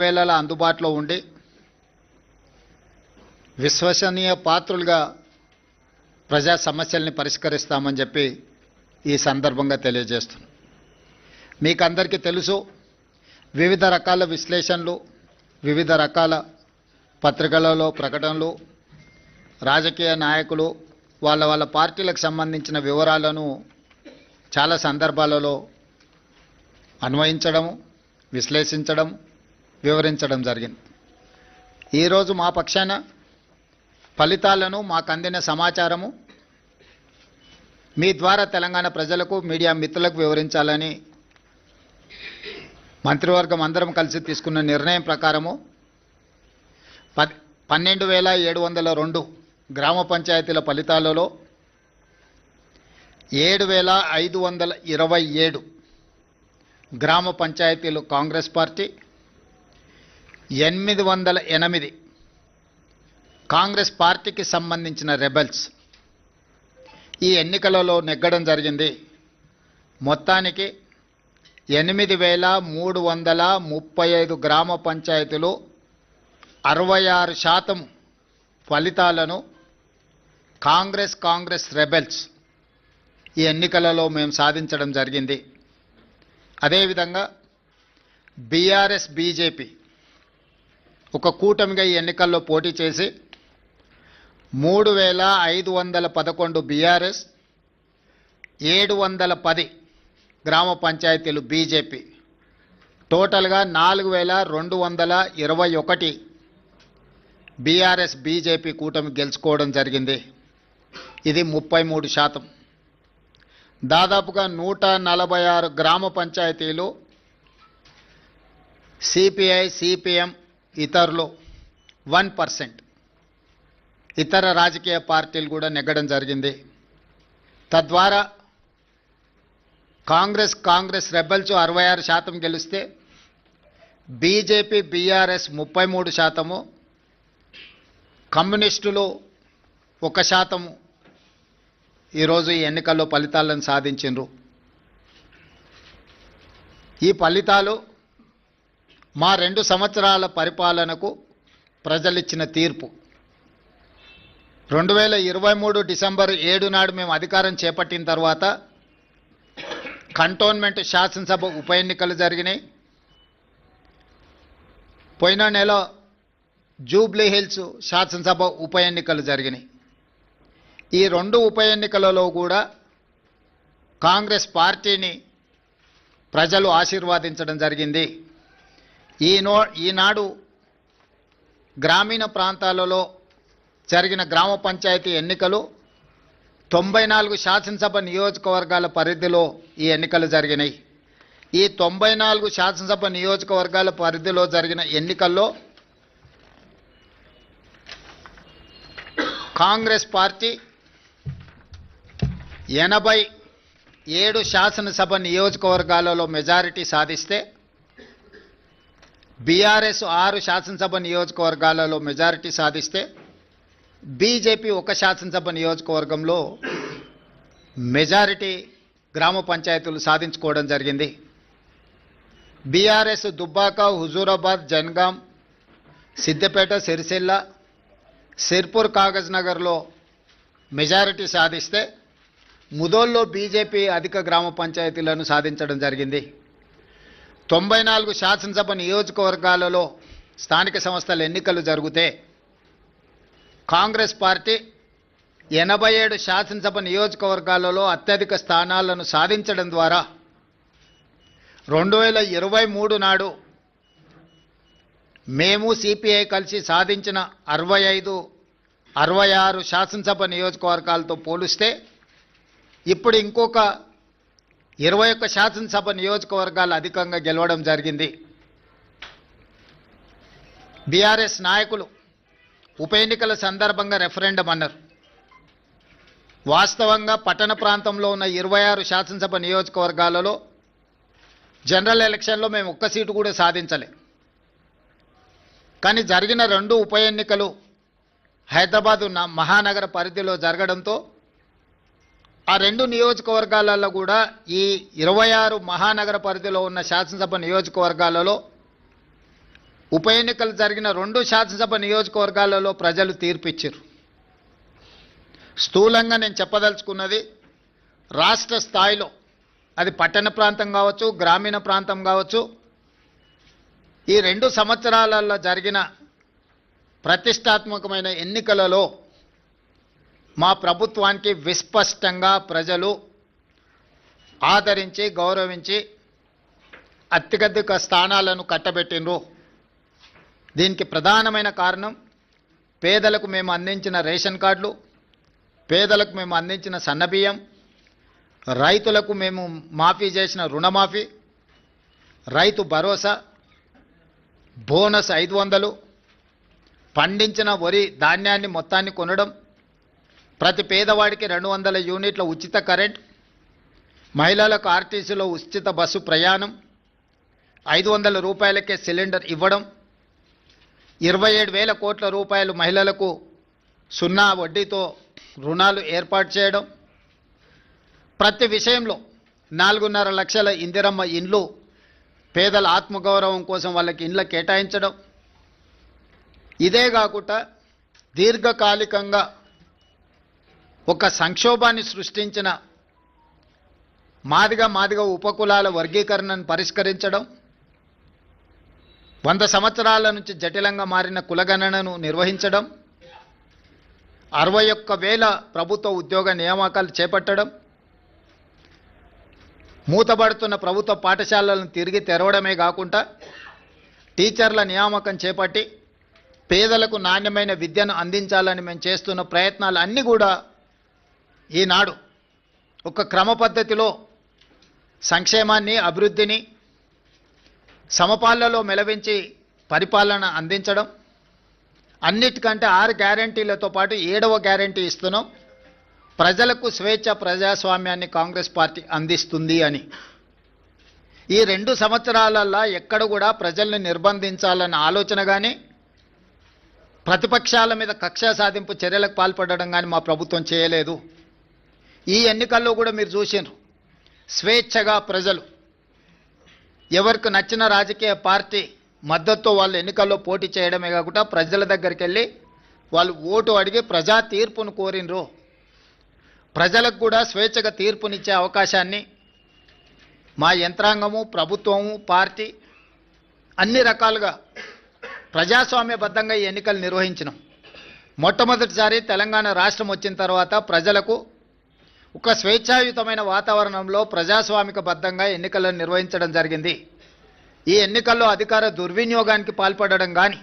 వేళలా అందుబాటులో ఉండి విశ్వసనీయ పాత్రులుగా ప్రజా సమస్యల్ని పరిష్కరిస్తామని చెప్పి ఈ సందర్భంగా తెలియజేస్తున్నాను. మీకు అందరికీ తెలుసు, వివిధ రకాల విశ్లేషణలు, వివిధ రకాల పత్రికలలో ప్రకటనలు, రాజకీయ నాయకులు వాళ్ళ పార్టీలకు సంబంధించిన వివరాలను చాలా సందర్భాలలో అన్వయించడం, విశ్లేషించడం, వివరించడం జరిగింది. ఈరోజు మా పక్షాన ఫలితాలను, మాకు అందిన సమాచారము మీ ద్వారా తెలంగాణ ప్రజలకు, మీడియా మిత్రులకు వివరించాలని మంత్రివర్గం అందరం కలిసి తీసుకున్న నిర్ణయం ప్రకారము 12,702 గ్రామ పంచాయతీల ఫలితాలలో 7,527 గ్రామ పంచాయతీలు కాంగ్రెస్ పార్టీ, 808 కాంగ్రెస్ పార్టీకి సంబంధించిన రెబెల్స్ ఈ ఎన్నికలలో నెగ్గడం జరిగింది. మొత్తానికి 8,335 గ్రామ పంచాయతీలు 66% ఫలితాలను కాంగ్రెస్ రెబెల్స్ ఈ ఎన్నికలలో మేము సాధించడం జరిగింది. అదేవిధంగా బీఆర్ఎస్, బీజేపీ ఒక కూటమిగా ఈ ఎన్నికల్లో పోటీ చేసి 3,511 బీఆర్ఎస్, 710 గ్రామ పంచాయతీలు బీజేపీ, టోటల్గా 4,221 బీఆర్ఎస్ బీజేపీ కూటమి గెలుచుకోవడం జరిగింది. ఇది 33%. దాదాపుగా 146 గ్రామ పంచాయతీలు సిపిఐ, సిపిఎం, ఇతరులు 1%, ఇతర రాజకీయ పార్టీలు కూడా నెగ్గడం జరిగింది. తద్వారా కాంగ్రెస్ రెబెల్స్ 66% గెలిస్తే బీజేపీ, బీఆర్ఎస్ 33%, కమ్యూనిస్టులు 1% ఈరోజు ఈ ఎన్నికల్లో ఫలితాలను సాధించారు. ఈ ఫలితాలు మా 2 సంవత్సరాల పరిపాలనకు ప్రజలిచ్చిన తీర్పు. 2023 డిసెంబర్ 7 నాడు మేము అధికారం చేపట్టిన తర్వాత కంటోన్మెంట్ శాసనసభ ఉప ఎన్నికలు జరిగినాయి. పోయిన నెల జూబ్లీ హిల్స్ శాసనసభ ఉప ఎన్నికలు జరిగినాయి. ఈ 2 ఉప ఎన్నికలలో కూడా కాంగ్రెస్ పార్టీని ప్రజలు ఆశీర్వాదించడం జరిగింది. ఈనాడు గ్రామీణ ప్రాంతాలలో జరిగిన గ్రామ పంచాయతీ ఎన్నికలు 94 శాసనసభ నియోజకవర్గాల పరిధిలో ఈ ఎన్నికలు జరిగినాయి. ఈ 94 శాసనసభ నియోజకవర్గాల పరిధిలో జరిగిన ఎన్నికల్లో కాంగ్రెస్ పార్టీ 87 శాసనసభ నియోజకవర్గాలలో మెజారిటీ సాధిస్తే బీఆర్ఎస్ 6 శాసనసభ నియోజకవర్గాలలో మెజారిటీ సాధిస్తే బీజేపీ 1 శాసనసభ నియోజకవర్గంలో మెజారిటీ గ్రామ పంచాయతీలు సాధించుకోవడం జరిగింది. బీఆర్ఎస్ దుబ్బాక, హుజూరాబాద్, జనగాం, సిద్దిపేట, సిరిసిల్ల, సిర్పూర్, కాగజ్ నగర్లో మెజారిటీ సాధిస్తే ముదోల్లో బీజేపీ అధిక గ్రామ పంచాయతీలను సాధించడం జరిగింది. 94 శాసనసభ నియోజకవర్గాలలో స్థానిక సంస్థల ఎన్నికలు జరిగితే కాంగ్రెస్ పార్టీ 87 శాసనసభ నియోజకవర్గాలలో అత్యధిక స్థానాలను సాధించడం ద్వారా 2023 నాడు మేము సిపిఐ కలిసి సాధించిన 65, 66 శాసనసభ నియోజకవర్గాలతో పోలిస్తే ఇప్పుడు ఇంకొక 21 శాసనసభ నియోజకవర్గాలు అధికంగా గెలవడం జరిగింది. బీఆర్ఎస్ నాయకులు ఉప ఎన్నికల సందర్భంగా రెఫరెండం అన్నారు. వాస్తవంగా పట్టణ ప్రాంతంలో ఉన్న 26 శాసనసభ నియోజకవర్గాలలో జనరల్ ఎలక్షన్లో మేము 1 సీటు కూడా సాధించలే. కానీ జరిగిన 2 ఉప ఎన్నికలు హైదరాబాదు మహానగర పరిధిలో జరగడంతో ఆ 2 నియోజకవర్గాలలో కూడా ఈ 26 మహానగర పరిధిలో ఉన్న శాసనసభ నియోజకవర్గాలలో ఉప ఎన్నికలు జరిగిన 2 శాసనసభ నియోజకవర్గాలలో ప్రజలు తీర్పిచ్చారు. స్థూలంగా నేను చెప్పదలుచుకున్నది, రాష్ట్ర స్థాయిలో అది పట్టణ ప్రాంతం కావచ్చు, గ్రామీణ ప్రాంతం కావచ్చు, ఈ 2 సంవత్సరాలలో జరిగిన ప్రతిష్టాత్మకమైన ఎన్నికలలో మా ప్రభుత్వానికి విస్పష్టంగా ప్రజలు ఆదరించి గౌరవించి అత్యధిక స్థానాలను కట్టబెట్టినరు. దీనికి ప్రధానమైన కారణం పేదలకు మేము అందించిన రేషన్ కార్డులు, పేదలకు మేము అందించిన సన్నబియ్యం, రైతులకు మేము మాఫీ చేసిన రుణమాఫీ, రైతు భరోసా, బోనస్ 500, పండించిన వరి ధాన్యాన్ని మొత్తాన్ని కొనడం, ప్రతి పేదవాడికి 200 యూనిట్ల ఉచిత కరెంట్, మహిళలకు ఆర్టీసీలో ఉచిత బస్సు ప్రయాణం, 500 రూపాయలకే సిలిండర్ ఇవ్వడం, 27,000 కోట్ల రూపాయలు మహిళలకు 0 వడ్డీతో రుణాలు ఏర్పాటు చేయడం, ప్రతి విషయంలో 4.5 లక్షల ఇందిరమ్మ ఇండ్లు పేదల ఆత్మగౌరవం కోసం వాళ్ళకి ఇండ్ల కేటాయించడం. ఇదే కాకుండా దీర్ఘకాలికంగా ఒక సంక్షోభాన్ని సృష్టించిన మాదిగ ఉపకులాల వర్గీకరణను పరిష్కరించడం, 100 సంవత్సరాల నుంచి జటిలంగా మారిన కులగణనను నిర్వహించడం, 61,000 ప్రభుత్వ ఉద్యోగ నియామకాలు చేపట్టడం, మూతబడుతున్న ప్రభుత్వ పాఠశాలలను తిరిగి తెరవడమే కాకుండా టీచర్ల నియామకం చేపట్టి పేదలకు నాణ్యమైన విద్యను అందించాలని మేము చేస్తున్న ప్రయత్నాలు అన్నీ కూడా ఈనాడు ఒక క్రమ పద్ధతిలో సంక్షేమాన్ని, అభివృద్ధిని సమపాలలో మెలవించి పరిపాలన అందించడం, అన్నిటికంటే 6 గ్యారంటీలతో పాటు 7వ గ్యారంటీ ఇస్తున్నాం. ప్రజలకు స్వేచ్ఛ, ప్రజాస్వామ్యాన్ని కాంగ్రెస్ పార్టీ అందిస్తుంది అని. ఈ 2 సంవత్సరాలల్లో ఎక్కడ కూడా ప్రజల్ని నిర్బంధించాలన్న ఆలోచన కానీ, ప్రతిపక్షాల మీద కక్ష సాధింపు చర్యలకు పాల్పడడం కానీ మా ప్రభుత్వం చేయలేదు. ఈ ఎన్నికల్లో కూడా మీరు చూసినారు, స్వేచ్ఛగా ప్రజలు ఎవరికి నచ్చిన రాజకీయ పార్టీ మద్దతుతో వాళ్ళు ఎన్నికల్లో పోటీ చేయడమే కాకుండా ప్రజల దగ్గరికి వెళ్ళి వాళ్ళు ఓటు అడిగి ప్రజా తీర్పును కోరినరు. ప్రజలకు కూడా స్వేచ్ఛగా తీర్పునిచ్చే అవకాశాన్ని మా యంత్రాంగము, ప్రభుత్వము, పార్టీ అన్ని రకాలుగా ప్రజాస్వామ్యబద్ధంగా ఈ ఎన్నికలు నిర్వహించినాం. మొట్టమొదటిసారి తెలంగాణ రాష్ట్రం వచ్చిన తర్వాత ప్రజలకు ఒక స్వేచ్ఛాయుతమైన వాతావరణంలో ప్రజాస్వామికబద్ధంగా ఎన్నికలను నిర్వహించడం జరిగింది. ఈ ఎన్నికల్లో అధికార దుర్వినియోగానికి పాల్పడడం కానీ,